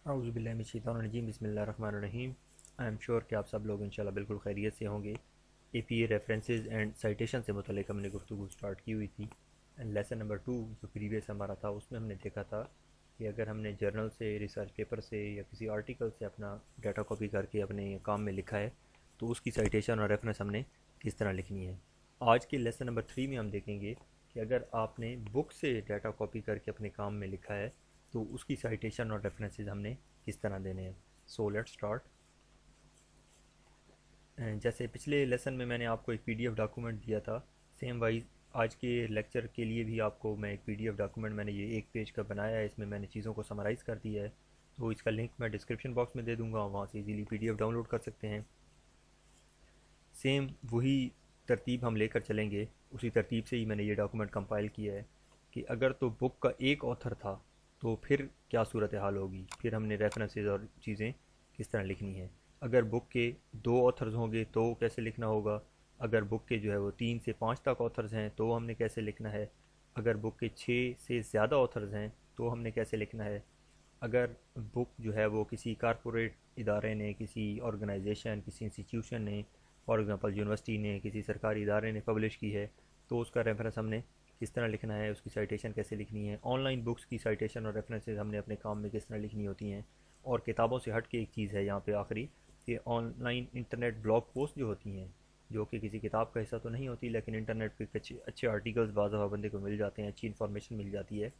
اعوذ باللہ من الشیطان الرجیم بسم اللہ الرحمن الرحیم۔ آئی ایم شیور کہ آپ سب لوگ انشاءاللہ بالکل خیریت سے ہوں گے۔ اے پی اے ریفرنسز اینڈ سائٹیشن سے متعلق ہم نے گفتگو سٹارٹ کی ہوئی تھی۔ لیسن نمبر 2 جو پریویس ہمارا تھا اس میں ہم نے دیکھا تھا کہ اگر ہم نے جرنل سے، ریسرچ پیپر سے یا کسی آرٹیکل سے اپنا ڈیٹا کاپی کر کے اپنے کام میں لکھا ہے تو اس کی سائٹیشن اور ریفرنس ہم نے کس طرح لکھنی ہے۔ آج کے لیسن نمبر 3 میں ہم دیکھیں گے کہ اگر آپ نے بک سے ڈیٹا کاپی کر کے اپنے کام میں لکھا ہے تو اس کی سائٹیشن اور ریفرنسز ہم نے کس طرح دینے ہیں۔ So let start. جیسے پچھلے لیسن میں میں نے آپ کو ایک پی ڈی ایف ڈاکومنٹ دیا تھا، سیم وائز آج کے لیکچر کے لیے بھی آپ کو میں ایک پی ڈی ایف ڈاکومنٹ میں نے یہ ایک پیج کا بنایا ہے، اس میں نے چیزوں کو سمرائز کر دیا ہے، تو اس کا لنک میں ڈسکرپشن باکس میں دے دوں گا، وہاں سے easily P D F download کر سکتے ہیں۔ سیم وہی ترتیب ہم لے کر چلیں گے، اسی ترتیب سے ہی میں نے یہ ڈاکومنٹ کمپائل کیا ہے کہ اگر تو بک کا ایک آتھر تھا تو پھر کیا صورتحال ہوگی، پھر ہم نے ریفرنسز اور چیزیں کس طرح لکھنی ہے۔ اگر بک کے 2 آتھرز ہوں گے تو کیسے لکھنا ہوگا، اگر بک کے جو ہے وہ 3 سے 5 تک آتھرز ہیں تو ہم نے کیسے لکھنا ہے، اگر بک کے 6 سے زیادہ آتھرز ہیں تو ہم نے کیسے لکھنا ہے، اگر بک جو ہے وہ کسی کارپوریٹ ادارے نے، کسی آرگنائزیشن، کسی انسٹیٹیوشن نے، فار ایگزامپل یونیورسٹی نے، کسی سرکاری ادارے نے پبلش کی ہے تو اس کا ریفرنس ہم نے کس طرح لکھنا ہے، اس کی سائٹیشن کیسے لکھنی ہے۔ آن لائن بکس کی سائٹیشن اور ریفرنسز ہم نے اپنے کام میں کس طرح لکھنی ہوتی ہیں۔ اور کتابوں سے ہٹ کے ایک چیز ہے یہاں پہ آخری، کہ on line internet blog post جو ہوتی ہیں، جو کہ کسی کتاب کا حصہ تو نہیں ہوتی لیکن انٹرنیٹ پہ اچھے آرٹیکلز بعض دفعہ بندے کو مل جاتے ہیں، اچھی انفارمیشن مل جاتی ہے،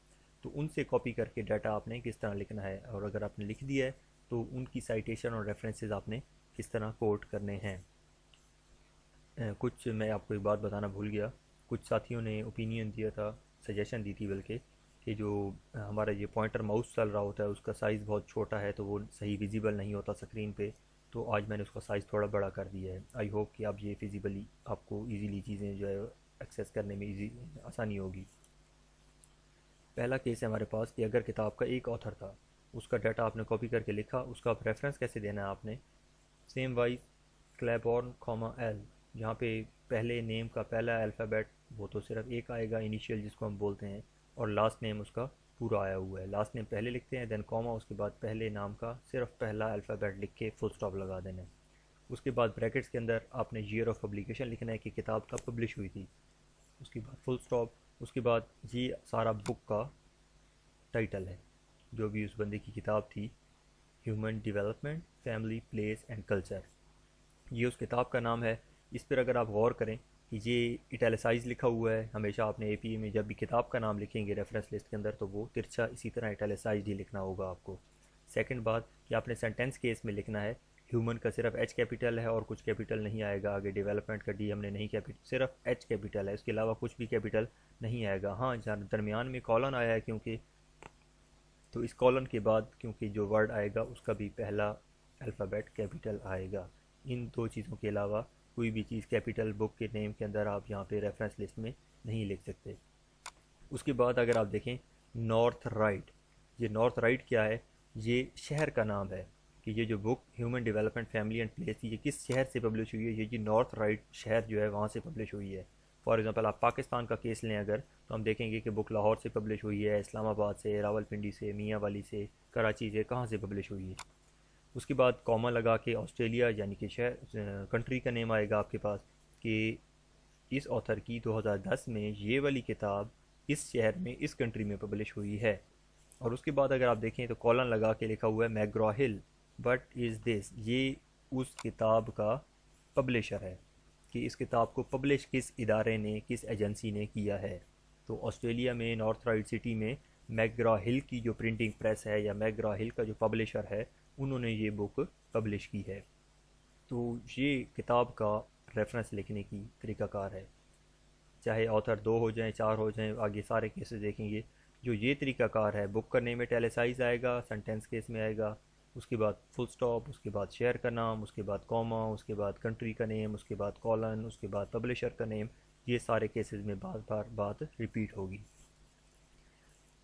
تو ان سے کاپی کر کے ڈیٹا آپ نے کس طرح لکھنا ہے، اور اگر آپ نے لکھ دیا ہے تو ان کی سائٹیشن اور ریفرنسز آپ نے کس طرح کوٹ کرنے ہیں۔ کچھ میں آپ کو ایک بات بتانا بھول گیا، کچھ ساتھیوں نے اوپینین دیا تھا، سجیشن دی تھی بلکہ، کہ جو ہمارا یہ پوائنٹر ماؤس چل رہا ہوتا ہے اس کا سائز بہت چھوٹا ہے تو وہ صحیح ویزیبل نہیں ہوتا اسکرین پہ، تو آج میں نے اس کا سائز تھوڑا بڑا کر دیا ہے۔ آئی ہوپ کہ آپ یہ فیزیبلی آپ کو ایزیلی چیزیں جو ہے ایکسیس کرنے میں آسانی ہوگی۔ پہلا کیس ہے ہمارے پاس کہ اگر کتاب کا ایک آتھر تھا، اس کا ڈیٹا آپ نے کاپی کر کے لکھا، اس کا ریفرنس کیسے دینا ہے آپ نے۔ سیم وائز کلیبورن کاما ایل، جہاں پہ پہلے نیم کا پہلا الفابیٹ وہ تو صرف ایک آئے گا انیشیل جس کو ہم بولتے ہیں، اور لاسٹ نیم اس کا پورا آیا ہوا ہے، لاسٹ نیم پہلے لکھتے ہیں دین کاما، اس کے بعد پہلے نام کا صرف پہلا الفابیٹ لکھ کے فل سٹاپ لگا دینا ہے۔ اس کے بعد بریکٹس کے اندر آپ نے ایئر آف پبلیکیشن لکھنا ہے کہ کتاب کب پبلش ہوئی تھی، اس کے بعد فل سٹاپ، اس کے بعد یہ سارا بک کا ٹائٹل ہے جو بھی اس بندے کی کتاب تھی، human development family place and culture, یہ اس کتاب کا نام ہے۔ اس پر اگر آپ غور کریں کہ یہ اٹیلسائز لکھا ہوا ہے، ہمیشہ آپ نے اے پی اے میں جب بھی کتاب کا نام لکھیں گے ریفرنس لسٹ کے اندر تو وہ ترچھا اسی طرح اٹیلسائز ہی لکھنا ہوگا آپ کو۔ سیکنڈ بات کہ آپ نے سینٹینس کیس میں لکھنا ہے، ہیومن کا صرف ایچ کیپیٹل ہے اور کچھ کیپیٹل نہیں آئے گا، آگے ڈیولپمنٹ کا ڈی ہم نے نہیں کیپیٹل، صرف ایچ کیپیٹل ہے، اس کے علاوہ کچھ بھی کیپیٹل نہیں آئے گا۔ ہاں درمیان میں کالن آیا ہے کیونکہ، تو اس کالن کے بعد کیونکہ جو ورڈ آئے گا اس کا بھی پہلا الفابیٹ کیپیٹل آئے گا۔ ان 2 چیزوں کے علاوہ کوئی بھی چیز کیپیٹل بک کے نیم کے اندر آپ یہاں پہ ریفرنس لسٹ میں نہیں لکھ سکتے۔ اس کے بعد اگر آپ دیکھیں نارتھ رائٹ، یہ نارتھ رائٹ کیا ہے، یہ شہر کا نام ہے کہ یہ جو book human development family and place تھی یہ کس شہر سے پبلش ہوئی ہے، یہ جی نارتھ رائٹ شہر جو ہے وہاں سے پبلش ہوئی ہے۔ فار ایگزامپل آپ پاکستان کا کیس لیں اگر، تو ہم دیکھیں گے کہ بک لاہور سے پبلش ہوئی ہے، اسلام آباد سے، راول پنڈی سے، میاں والی سے، کراچی سے، کہاں سے پبلش ہوئی ہے۔ اس کے بعد کاما لگا کے آسٹریلیا یعنی کہ شہر کنٹری کا نیم آئے گا آپ کے پاس، کہ اس آتھر کی 2010 میں یہ والی کتاب اس شہر میں اس کنٹری میں پبلش ہوئی ہے۔ اور اس کے بعد اگر آپ دیکھیں تو کالن لگا کے لکھا ہوا ہے میگرا ہل، بٹ از دس، یہ اس کتاب کا پبلشر ہے کہ اس کتاب کو پبلش کس ادارے نے، کس ایجنسی نے کیا ہے۔ تو آسٹریلیا میں نارتھ رائٹ سٹی میں میگرا ہل کی جو پرنٹنگ پریس ہے یا میگرا ہل کا جو پبلشر ہے انہوں نے یہ بک پبلش کی ہے۔ تو یہ کتاب کا ریفرنس لکھنے کی طریقہ کار ہے، چاہے آتھر 2 ہو جائیں 4 ہو جائیں، آگے سارے کیسز دیکھیں گے۔ جو یہ طریقہ کار ہے، بک کرنے میں ٹیلیسائز آئے گا، سنٹینس کیس میں آئے گا، اس کے بعد فل سٹاپ، اس کے بعد شہر کا نام، اس کے بعد کوما، اس کے بعد کنٹری کا نیم، اس کے بعد کالن، اس کے بعد پبلشر کا نیم، یہ سارے کیسز میں بار بار بات ریپیٹ ہوگی۔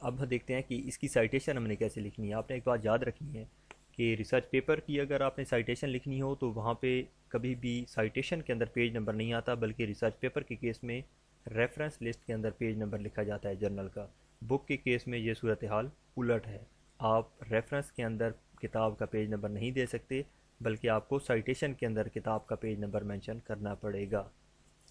اب ہم دیکھتے ہیں کہ اس کی سائٹیشن ہم نے کیسے لکھنی ہے۔ آپ نے ایک بات یاد رکھنی ہے کہ ریسرچ پیپر کی اگر آپ نے سائٹیشن لکھنی ہو تو وہاں پہ کبھی بھی سائٹیشن کے اندر پیج نمبر نہیں آتا، بلکہ ریسرچ پیپر کے کیس میں ریفرنس لسٹ کے اندر پیج نمبر لکھا جاتا ہے جرنل کا۔ بک کے کیس میں یہ صورتحال الٹ ہے، آپ ریفرنس کے اندر کتاب کا پیج نمبر نہیں دے سکتے، بلکہ آپ کو سائٹیشن کے اندر کتاب کا پیج نمبر مینشن کرنا پڑے گا۔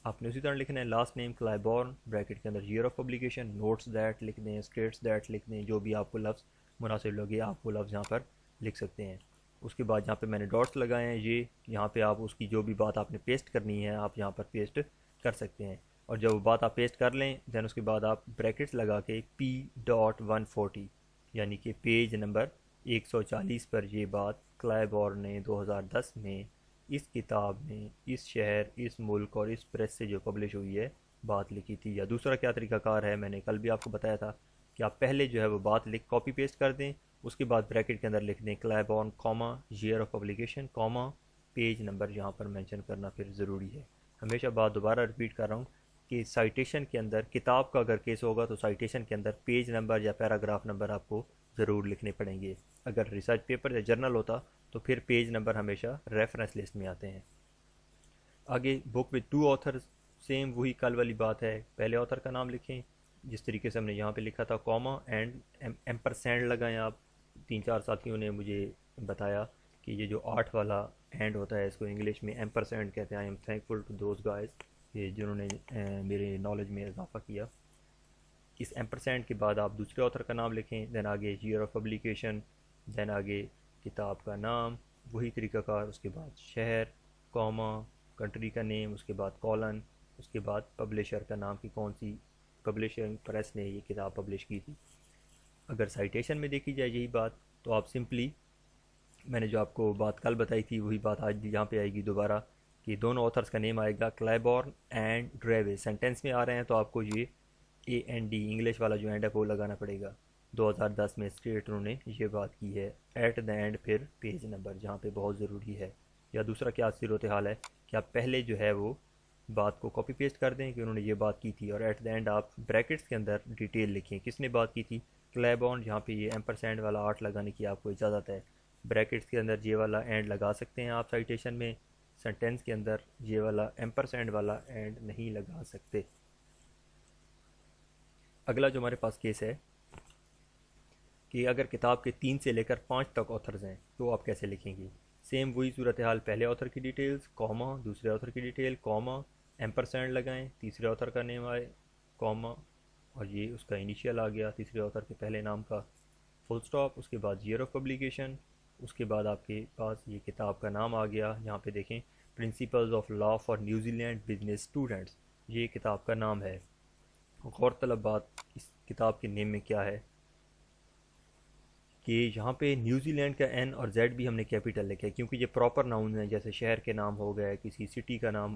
آپ نے اسی طرح لکھنا ہے لاسٹ نیم کلائبورن بریکٹ کے اندر year of publication, notes that لکھ دیں، اسٹیٹس دیٹ لکھ دیں، جو بھی آپ کو لفظ مناسب لگے آپ وہ لفظ یہاں پر لکھ سکتے ہیں۔ اس کے بعد یہاں پہ میں نے ڈاٹس لگائے ہیں، یہ یہاں پہ آپ اس کی جو بھی بات آپ نے پیسٹ کرنی ہے آپ یہاں پر پیسٹ کر سکتے ہیں، اور جب وہ بات آپ پیسٹ کر لیں دین اس کے بعد آپ بریکٹس لگا کے P.140 یعنی کہ پیج نمبر 140 پر یہ بات کلائبورن نے 2010 میں اس کتاب میں اس شہر، اس ملک اور اس پریس سے جو پبلش ہوئی ہے بات لکھی تھی۔ یا دوسرا کیا طریقہ کار ہے، میں نے کل بھی آپ کو بتایا تھا کہ آپ پہلے جو ہے وہ بات لکھ کاپی پیسٹ کر دیں، اس کے بعد بریکٹ کے اندر لکھ دیں Claiborne comma year of publication comma page number یہاں پر مینشن کرنا پھر ضروری ہے۔ ہمیشہ بات دوبارہ رپیٹ کر رہا ہوں کہ سائٹیشن کے اندر کتاب کا اگر کیس ہوگا تو سائٹیشن کے اندر پیج نمبر یا پیراگراف نمبر آپ کو ضرور لکھنے پڑیں گے۔ اگر ریسرچ پیپر یا جرنل ہوتا تو پھر پیج نمبر ہمیشہ ریفرنس لسٹ میں آتے ہیں۔ آگے بک وتھ 2 آتھرز، سیم وہی کل والی بات ہے، پہلے آتھر کا نام لکھیں جس طریقے سے ہم نے یہاں پہ لکھا تھا، کاما اینڈ ایمپرسینڈ لگائیں آپ۔ 3-4 ساتھیوں نے مجھے بتایا کہ یہ جو 8 والا اینڈ ہوتا ہے اس کو انگلش میں ایمپرسینڈ کہتے ہیں۔ I am thankful to those guys کہ جنہوں نے میرے نالج میں اضافہ کیا۔ اس ایمپرسینڈ کے بعد آپ دوسرے آتھر کا نام لکھیں، دین آگے ایئر آف پبلیکیشن، دین آگے کتاب کا نام، وہی طریقہ کار، اس کے بعد شہر، کاما، کنٹری کا نیم، اس کے بعد کالن، اس کے بعد پبلشر کا نام کہ کون سی پبلشنگ پریس نے یہ کتاب پبلش کی تھی۔ اگر سائٹیشن میں دیکھی جائے یہی بات تو آپ سمپلی میں نے جو آپ کو بات کل بتائی تھی وہی بات آج یہاں پہ آئے گی دوبارہ کہ دونوں آتھرس کا نیم آئے گا کلائبورن اینڈ ڈریوس، سینٹینس میں آ رہے ہیں تو آپ کو یہ AND انگلش والا جو اینڈ ہے وہ لگانا پڑے گا۔ 2010 میں اسٹیٹ انہوں نے یہ بات کی ہے، ایٹ دا اینڈ پھر پیج نمبر جہاں پہ بہت ضروری ہے۔ یا دوسرا کیا صورتحال ہے کہ آپ پہلے جو ہے وہ بات کو کاپی پیسٹ کر دیں کہ انہوں نے یہ بات کی تھی، اور ایٹ دا اینڈ آپ بریکٹس کے اندر ڈیٹیل لکھیں کس نے بات کی تھی، کلائبورن، جہاں پہ یہ ایمپرسینڈ والا 8 لگانے کی آپ کو اجازت ہے۔ بریکٹس کے اندر یہ والا اینڈ لگا سکتے ہیں آپ سائٹیشن میں، سینٹینس کے اندر یہ والا ایمپرسینڈ والا اینڈ نہیں لگا سکتے۔ اگلا جو ہمارے پاس کیس ہے کہ اگر کتاب کے 3 سے لے کر 5 تک آتھرز ہیں تو آپ کیسے لکھیں گے؟ سیم وہی صورتحال، پہلے آتھر کی ڈیٹیلز کاما، دوسرے آتھر کی ڈیٹیل کاما، ایمپرسینڈ لگائیں، تیسرے آتھر کا نیم آئے کاما، اور یہ اس کا انیشیل آ گیا تیسرے آتھر کے پہلے نام کا، فل سٹاپ، اس کے بعد ایئر آف پبلیکیشن، اس کے بعد آپ کے پاس یہ کتاب کا نام آ گیا، یہاں پہ دیکھیں principles of law for New Zealand business students, یہ کتاب کا نام ہے۔ غور طلب بات اس کتاب کے نیم میں کیا ہے کہ یہاں پہ نیوزی لینڈ کا این اور زیڈ بھی ہم نے کیپیٹل لکھا ہے کیونکہ یہ پراپر ناؤن ہیں، جیسے شہر کے نام ہو گئے، کسی سٹی کا نام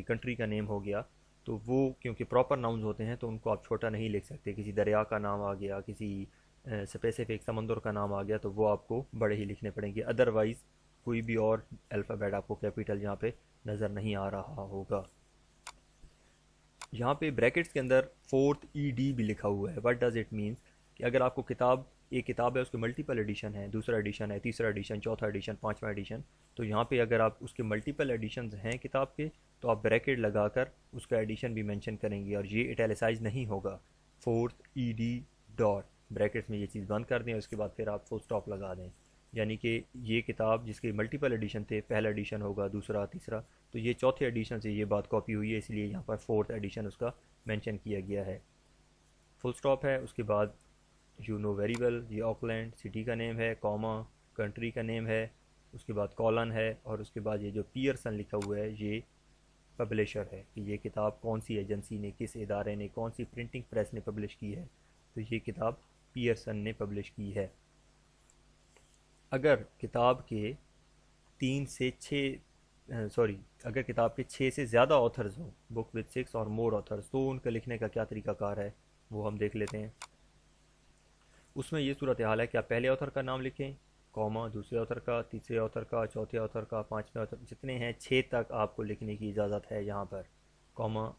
کنٹری کا نیم ہو گیا، تو وہ کیونکہ پراپر ناؤنز ہوتے ہیں تو ان کو آپ چھوٹا نہیں لکھ سکتے۔ کسی دریا کا نام آ گیا، کسی اسپیسیفک سمندر کا نام آ گیا تو وہ آپ کو بڑے ہی لکھنے پڑیں گے، ادروائز کوئی بھی اور الفابیٹ آپ کو کیپیٹل یہاں پہ نظر نہیں آ رہا ہوگا۔ یہاں پہ بریکٹس کے اندر 4th ED بھی لکھا ہوا ہے۔ وٹ ڈز اٹ مینس کہ اگر آپ کو ایک کتاب ہے اس کے ملٹیپل ایڈیشن ہے، دوسرا ایڈیشن ہے، تیسرا ایڈیشن، چوتھا ایڈیشن، 5واں ایڈیشن، تو یہاں پہ اگر آپ اس کے ملٹیپل ایڈیشنز ہیں کتاب کے تو آپ بریکٹ لگا کر اس کا ایڈیشن بھی مینشن کریں گے، اور یہ اٹیلیسائز نہیں ہوگا۔ 4th ED ڈاٹ بریکٹس میں یہ چیز بند کر دیں، اور اس کے بعد پھر آپ فل سٹاپ لگا دیں، یعنی کہ یہ کتاب جس کے ملٹیپل ایڈیشن تھے، پہلا ایڈیشن ہوگا، دوسرا، تیسرا، تو یہ چوتھے ایڈیشن سے یہ بات کاپی ہوئی ہے، اس لیے یہاں پر 4th ایڈیشن اس کا مینشن کیا گیا ہے۔ فل سٹاپ ہے، اس کے بعد یو نو ویری ویل، یہ آکلینڈ سٹی کا نیم ہے، کاما کنٹری کا نیم ہے، اس کے بعد کالن ہے، اور اس کے بعد یہ جو پیئرسن لکھا ہوا ہے یہ پبلشر ہے کہ یہ کتاب کون سی ایجنسی نے، کس ادارے نے، کون سی پرنٹنگ پریس نے پبلش کی ہے، تو یہ کتاب پیئرسن نے پبلش کی ہے۔ اگر کتاب کے 6 سے زیادہ آتھرز ہوں، بک وتھ 6 اور مور آتھرز، تو ان کا لکھنے کا کیا طریقہ کار ہے وہ ہم دیکھ لیتے ہیں۔ اس میں یہ صورتحال ہے کہ آپ پہلے آتھر کا نام لکھیں، کاما، دوسرے آتھر کا، تیسرے آتھر کا، چوتھے آتھر کا، 5ویں آتھر، جتنے ہیں 6 تک آپ کو لکھنے کی اجازت ہے یہاں پر، کاما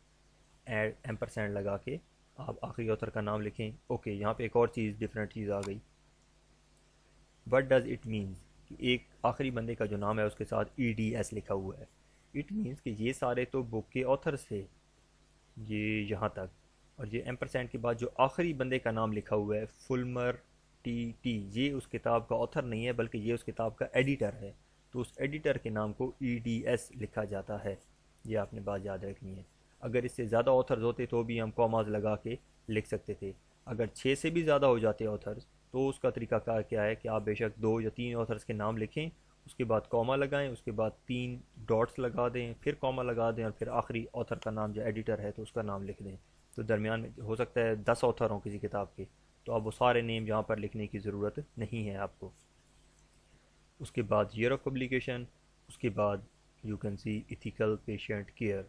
ایمپرسینڈ لگا کے آپ آخری آتھر کا نام لکھیں۔ اوکے، یہاں پہ ایک اور ڈفرینٹ چیز آ گئی۔ وٹ ڈز اٹ مینس کہ ایک آخری بندے کا جو نام ہے اس کے ساتھ EDS لکھا ہوا ہے، اٹ مینس کہ یہ سارے تو بک کے آتھرز تھے یہ یہاں تک، اور یہ ایمپرسینڈ کے بعد جو آخری بندے کا نام لکھا ہوا ہے، فلمر ٹی یہ اس کتاب کا آتھر نہیں ہے بلکہ یہ اس کتاب کا ایڈیٹر ہے، تو اس ایڈیٹر کے نام کو EDS لکھا جاتا ہے۔ یہ آپ نے بات یاد رکھنی ہے۔ اگر اس سے زیادہ آتھرز ہوتے تو بھی ہم کاماز لگا کے لکھ سکتے تھے۔ اگر 6 سے بھی زیادہ ہو جاتے آتھرز تو اس کا طریقہ کار کیا ہے کہ آپ بے شک 2 یا 3 آتھرز کے نام لکھیں، اس کے بعد کاما لگائیں، اس کے بعد 3 ڈاٹس لگا دیں، پھر کاما لگا دیں، اور پھر آخری آتھر کا نام جو ایڈیٹر ہے تو اس کا نام لکھ دیں۔ تو درمیان میں ہو سکتا ہے 10 آتھر ہوں کسی کتاب کے، تو اب وہ سارے نیم یہاں پر لکھنے کی ضرورت نہیں ہے آپ کو۔ اس کے بعد ایئر آف پبلیکیشن، اس کے بعد you can see ethical patient care,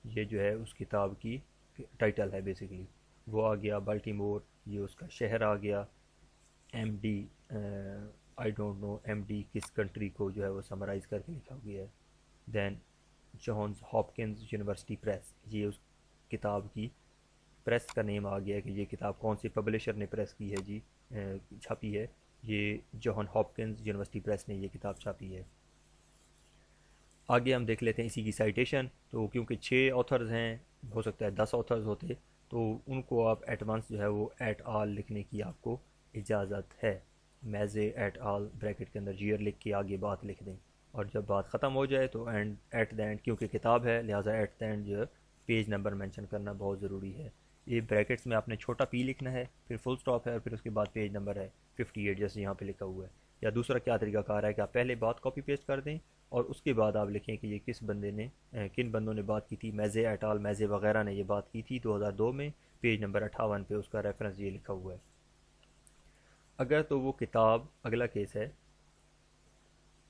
یہ جو ہے اس کتاب کی ٹائٹل ہے بیسیکلی۔ وہ آ گیا بالٹیمور، یہ اس کا شہر آ گیا۔ MD، I don't know MD کس کنٹری کو جو ہے وہ سمرائز کر کے لکھا گیا ہے۔ دین جانز ہاپکنز یونیورسٹی پریس، یہ اس کتاب کی پریس کا نیم آ گیا ہے کہ یہ کتاب کون سی پبلشر نے پریس کی ہے جی، چھاپی ہے، یہ جوہن ہاپکنز یونیورسٹی پریس نے یہ کتاب چھاپی ہے۔ آگے ہم دیکھ لیتے ہیں اسی کی سائٹیشن، تو کیونکہ 6 آتھرز ہیں، ہو سکتا ہے 10 آتھرز ہوتے تو ان کو آپ ایٹ ونس جو ہے وہ ایٹ آل لکھنے کی آپ کو اجازت ہے۔ میزے ایٹ آل بریکٹ کے اندر جیئر لکھ کے آگے بات لکھ دیں، اور جب بات ختم ہو جائے تو اینڈ ایٹ دا اینڈ، کیونکہ کتاب ہے لہٰذا ایٹ دا اینڈ جو ہے پیج نمبر مینشن کرنا بہت ضروری ہے۔ یہ بریکٹس میں آپ نے چھوٹا پی لکھنا ہے، پھر فل سٹاپ ہے، اور پھر اس کے بعد پیج نمبر ہے 58 جیسے یہاں پہ لکھا ہوا ہے۔ یا دوسرا کیا طریقہ کار ہے کہ آپ پہلے بات کاپی پیسٹ کر دیں اور اس کے بعد آپ لکھیں کہ یہ کس بندے نے کن بندوں نے بات کی تھی۔ میزے ایٹ آل، میزے وغیرہ نے یہ بات کی تھی 2002 میں، پیج نمبر 58 پہ اس کا ریفرنس یہ لکھا ہوا ہے۔ اگر تو وہ کتاب، اگلا کیس ہے،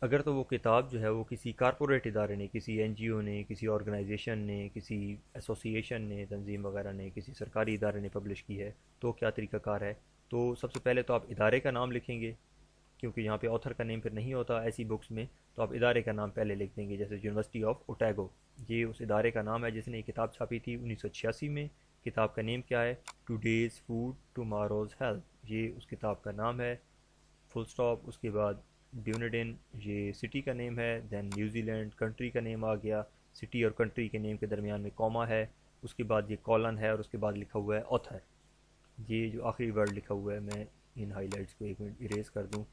اگر تو وہ کتاب جو ہے وہ کسی کارپوریٹ ادارے نے، کسی NGO نے، کسی آرگنائزیشن نے، کسی ایسوسیشن نے، تنظیم وغیرہ نے، کسی سرکاری ادارے نے پبلش کی ہے تو کیا طریقہ کار ہے؟ تو سب سے پہلے تو آپ ادارے کا نام لکھیں گے، کیونکہ یہاں پہ آتھر کا نیم پھر نہیں ہوتا ایسی بکس میں، تو آپ ادارے کا نام پہلے لکھ دیں گے، جیسے یونیورسٹی آف اوٹیگو، یہ اس ادارے کا نام ہے جس نے یہ کتاب چھاپی تھی 1986 میں۔ کتاب کا نیم کیا ہے؟ ٹوڈیز فوڈ ٹماروز ہیلتھ، یہ اس کتاب کا نام ہے، فل سٹاپ۔ اس کے بعد ڈیونیڈن، یہ سٹی کا نیم ہے۔ دین نیوزی لینڈ کنٹری کا نیم آ گیا، سٹی اور کنٹری کے نیم کے درمیان میں کوما ہے، اس کے بعد یہ کولن ہے، اور اس کے بعد لکھا ہوا ہے آتھر۔ یہ جو آخری ورڈ لکھا ہوا ہے، میں ان ہائی لائٹس کو ایک منٹ اریز کر دوں۔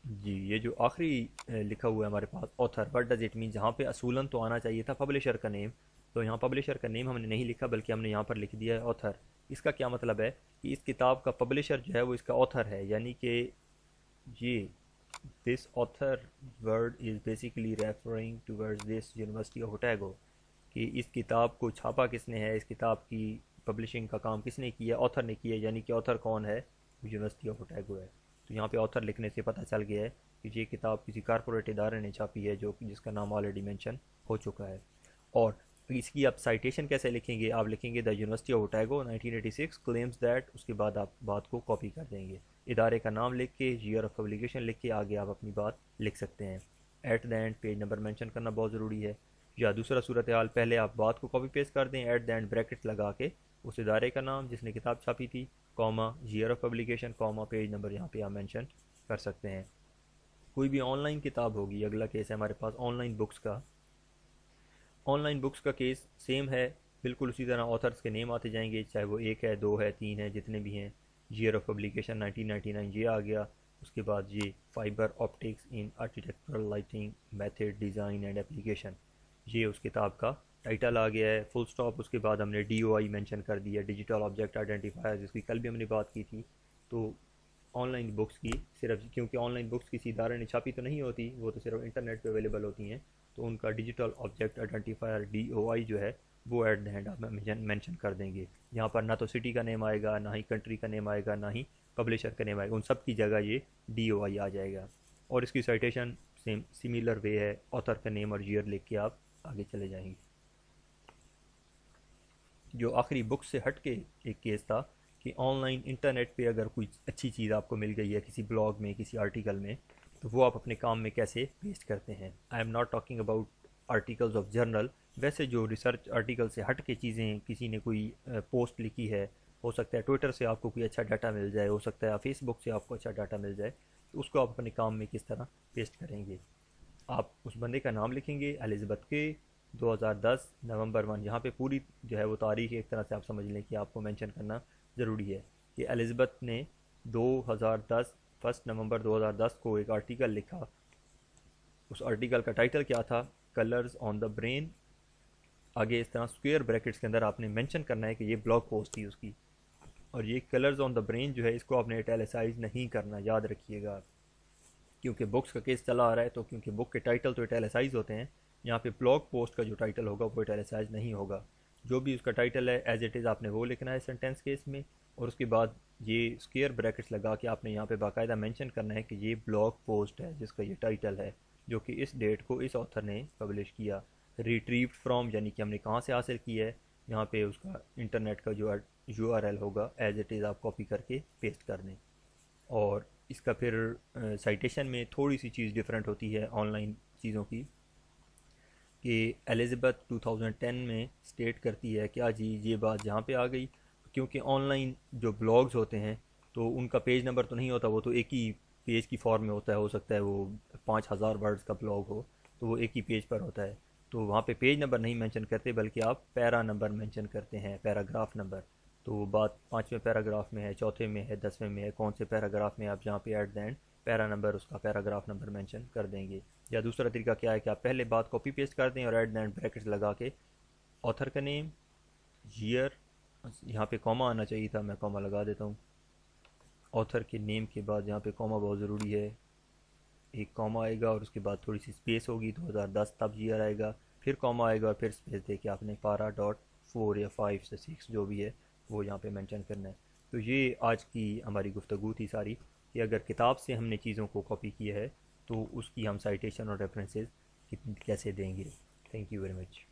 جی یہ جو آخری لکھا ہوا ہے ہمارے پاس author, what does it mean, جہاں پہ اصولاً تو آنا چاہیے تھا پبلشر کا نیم، تو یہاں پبلشر کا نیم ہم نے نہیں لکھا بلکہ ہم نے یہاں پر لکھ دیا ہے آتھر۔ اس کا کیا مطلب ہے کہ اس کتاب کا پبلشر جو ہے وہ اس کا آتھر ہے، یعنی کہ یہ this author word is basically referring towards this university of Otago, کہ اس کتاب کو چھاپا کس نے ہے، اس کتاب کی پبلشنگ کا کام کس نے کیا، آتھر نے کیا، یعنی کہ آتھر کون ہے؟ یونیورسٹی آف اوٹیگو ہے۔ تو یہاں پہ آتھر لکھنے سے پتہ چل گیا ہے کہ یہ کتاب کسی کارپوریٹ ادارے نے چھاپی ہے جو جس کا نام آلریڈی مینشن ہو چکا ہے۔ اور اس کی آپ سائٹیشن کیسے لکھیں گے؟ آپ لکھیں گے the university of اوٹیگو 1986 claims that, اس کے بعد آپ بات کو کاپی کر دیں گے، ادارے کا نام لکھ کے، ایئر آف پبلیکیشن لکھ کے آگے آپ اپنی بات لکھ سکتے ہیں۔ At the end page number mention کرنا بہت ضروری ہے۔ یا دوسرا صورتحال، پہلے آپ بات کو کاپی پیسٹ کر دیں، ایٹ دا اینڈ بریکٹ لگا کے اس ادارے کا نام جس نے کتاب چھاپی تھی، comma year of publication, comma page number یہاں پہ آپ مینشن کر سکتے ہیں۔ کوئی بھی آن لائن کتاب ہوگی، اگلا کیس ہے ہمارے پاس آن لائن بکس کا۔ آن لائن بکس کا کیس سیم ہے، بالکل اسی طرح آتھرس کے نیم آتے جائیں گے، چاہے وہ 1 ہے، 2 ہے، 3 ہے، جتنے بھی ہیں۔ ایئر آف پبلیکیشن 1999 یہ آ گیا، اس کے بعد یہ fibre optics in architectural lighting method design and application, یہ اس کتاب کا ٹائٹل آ گیا ہے، فل سٹاپ۔ اس کے بعد ہم نے DOI مینشن کر دیا، ڈیجیٹل آبجیکٹ آئیڈینٹیفائر، جس کی کل بھی ہم نے بات کی تھی۔ تو آن لائن بکس کی صرف، کیونکہ آن لائن بکس کسی ادارے نے چھاپی تو نہیں ہوتی، وہ تو صرف انٹرنیٹ پہ اویلیبل ہوتی ہیں، تو ان کا ڈیجیٹل آبجیکٹ آئیڈینٹیفائر DOI جو ہے وہ ایٹ دا اینڈ آپ مینشن کر دیں گے۔ یہاں پر نہ تو سٹی کا نیم آئے گا، نہ ہی کنٹری کا نیم آئے گا، نہ ہی پبلشر کا نیم آئے گا، ان سب کی جگہ یہ DOI آ جائے گا۔ اور اس کی سائٹیشن سیملر وے ہے، آتھر کا نیم اور ایئر لکھ کے آپ آگے چلے جائیں گے۔ جو آخری بک سے ہٹ کے ایک کیس تھا کہ آن لائن انٹرنیٹ پہ اگر کوئی اچھی چیز آپ کو مل گئی ہے کسی بلاگ میں، کسی آرٹیکل میں، تو وہ آپ اپنے کام میں کیسے پیسٹ کرتے ہیں۔ I am not talking about articles of journal, ویسے جو ریسرچ آرٹیکل سے ہٹ کے چیزیں، کسی نے کوئی پوسٹ لکھی ہے، ہو سکتا ہے ٹویٹر سے آپ کو کوئی اچھا ڈاٹا مل جائے، ہو سکتا ہے فیس بک سے آپ کو اچھا ڈاٹا مل جائے، تو اس کو آپ اپنے کام میں کس طرح پیسٹ کریں گے؟ آپ اس بندے کا نام لکھیں گے، الزبتھ کے 2010 نومبر 1، یہاں پہ پوری جو ہے وہ تاریخ ایک طرح سے آپ سمجھ لیں کہ آپ کو مینشن کرنا ضروری ہے۔ کہ الزبتھ نے 2010 1 نومبر 2010 کو ایک آرٹیکل لکھا. اس آرٹیکل کا ٹائٹل کیا تھا؟ Colours on the brain. آگے اس طرح اسکوئر بریکٹس کے اندر آپ نے مینشن کرنا ہے کہ یہ بلاگ پوسٹ تھی اس کی. اور یہ کلرز آن دا برین جو ہے اس کو آپ نے ایٹیلیسائز نہیں کرنا، یاد رکھیے گا. کیونکہ بکس کا کیس چلا آ رہا ہے تو کیونکہ بک کے ٹائٹل تو ایٹیلیسائز ہوتے ہیں، یہاں پہ بلاگ پوسٹ کا جو ٹائٹل ہوگا وہ ایٹیلیسائز نہیں ہوگا. جو بھی اس کا ٹائٹل ہے ایز اٹ از آپ نے وہ لکھنا ہے سینٹینس کیس میں، اور اس کے بعد یہ اسکیئر بریکٹس لگا کے آپ نے یہاں پہ باقاعدہ مینشن کرنا ہے کہ یہ بلاگ پوسٹ ہے جس کا یہ ٹائٹل ہے، جو کہ اس ڈیٹ کو اس آتھر نے پبلش کیا. ریٹریوڈ فرام یعنی کہ ہم نے کہاں سے حاصل کی ہے، یہاں پہ اس کا انٹرنیٹ کا جو URL ہوگا ایز اٹ از آپ کاپی کر کے پیسٹ کر دیں. اور اس کا پھر سائٹیشن میں تھوڑی سی چیز ڈفرینٹ ہوتی ہے آن لائن چیزوں کی، کہ الزبتھ 2010 میں سٹیٹ کرتی ہے کیا جی یہ بات جہاں پہ آ گئی، کیونکہ آن لائن جو بلاگز ہوتے ہیں تو ان کا پیج نمبر تو نہیں ہوتا، وہ تو ایک ہی پیج کی فارم میں ہوتا ہے. ہو سکتا ہے وہ 5000 ورڈز کا بلاگ ہو تو وہ ایک ہی پیج پر ہوتا ہے، تو وہاں پہ پیج نمبر نہیں مینشن کرتے بلکہ آپ پیرا نمبر مینشن کرتے ہیں، پیراگراف نمبر. تو وہ بات 5ویں پیراگراف میں ہے، 4تھے میں ہے، 10ویں میں ہے، کون سے پیراگراف میں آپ جہاں پہ at the end para number اس کا پیراگراف نمبر مینشن کر دیں گے. یا دوسرا طریقہ کیا ہے کہ آپ پہلے بات کاپی پیسٹ کر دیں اور ایٹ دا اینڈ بریکٹس لگا کے آتھر کا نیم، ایئر، یہاں پہ کوما آنا چاہیے تھا، میں کوما لگا دیتا ہوں. آتھر کے نیم کے بعد یہاں پہ کوما بہت ضروری ہے، ایک کوما آئے گا اور اس کے بعد تھوڑی سی اسپیس ہوگی، 2010 تب ایئر آئے گا، پھر کوما آئے گا اور پھر اسپیس دے کے آپ نے پارا.4 یا 5 سے 6 جو بھی ہے وہ یہاں پہ مینشن کرنا ہے. تو یہ آج کی ہماری گفتگو تھی ساری، کہ اگر کتاب سے ہم نے چیزوں کو کاپی کیا ہے تو اس کی ہم سائٹیشن اور ریفرنسز کیسے دیں گے. Thank you very much.